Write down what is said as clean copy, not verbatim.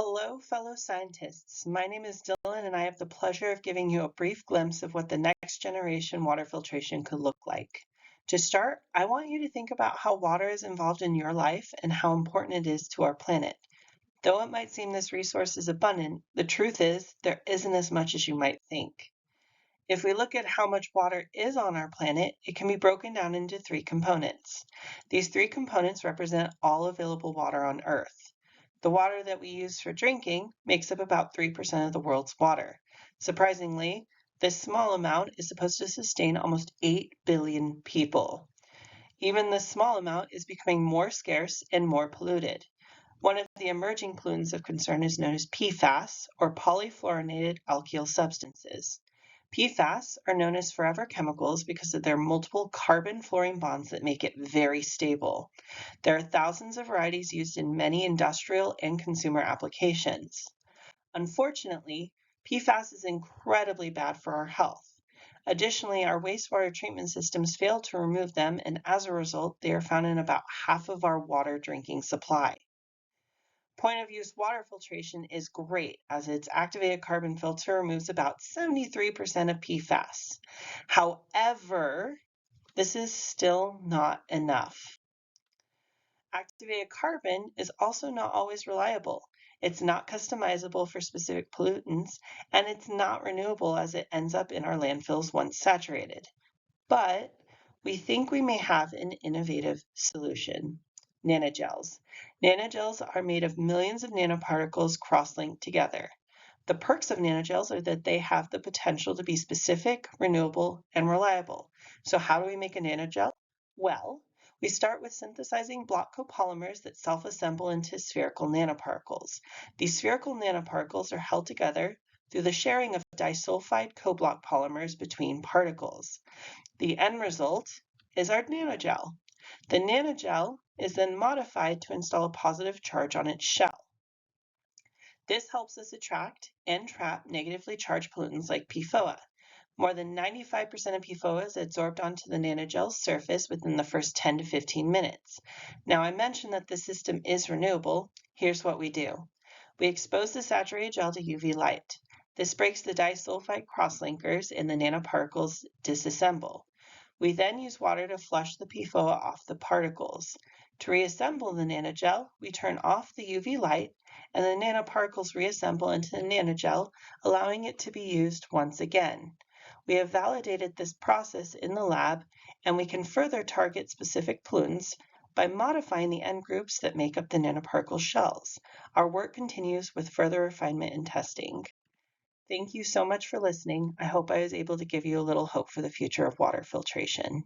Hello, fellow scientists. My name is Dylan, and I have the pleasure of giving you a brief glimpse of what the next generation water filtration could look like. To start, I want you to think about how water is involved in your life and how important it is to our planet. Though it might seem this resource is abundant, the truth is there isn't as much as you might think. If we look at how much water is on our planet, it can be broken down into three components. These three components represent all available water on Earth. The water that we use for drinking makes up about 3% of the world's water. Surprisingly, this small amount is supposed to sustain almost 8 billion people. Even this small amount is becoming more scarce and more polluted. One of the emerging pollutants of concern is known as PFAS, or polyfluorinated alkyl substances. PFAS are known as forever chemicals because of their multiple carbon-fluorine bonds that make it very stable. There are thousands of varieties used in many industrial and consumer applications. Unfortunately, PFAS is incredibly bad for our health. Additionally, our wastewater treatment systems fail to remove them, and as a result, they are found in about half of our water drinking supply. Point-of-use water filtration is great as its activated carbon filter removes about 73% of PFAS. However, this is still not enough. Activated carbon is also not always reliable. It's not customizable for specific pollutants, and it's not renewable as it ends up in our landfills once saturated. But we think we may have an innovative solution. Nanogels. Nanogels are made of millions of nanoparticles cross-linked together. The perks of nanogels are that they have the potential to be specific, renewable, and reliable. So how do we make a nanogel? Well, we start with synthesizing block copolymers that self-assemble into spherical nanoparticles. These spherical nanoparticles are held together through the sharing of disulfide coblock polymers between particles. The end result is our nanogel. The nanogel is then modified to install a positive charge on its shell. This helps us attract and trap negatively charged pollutants like PFOA. More than 95% of PFOA is adsorbed onto the nanogel's surface within the first 10 to 15 minutes. Now, I mentioned that the system is renewable. Here's what we do. We expose the saturated gel to UV light. This breaks the disulfide crosslinkers and the nanoparticles disassemble. We then use water to flush the PFOA off the particles. To reassemble the nanogel, we turn off the UV light and the nanoparticles reassemble into the nanogel, allowing it to be used once again. We have validated this process in the lab, and we can further target specific pollutants by modifying the end groups that make up the nanoparticle shells. Our work continues with further refinement and testing. Thank you so much for listening. I hope I was able to give you a little hope for the future of water filtration.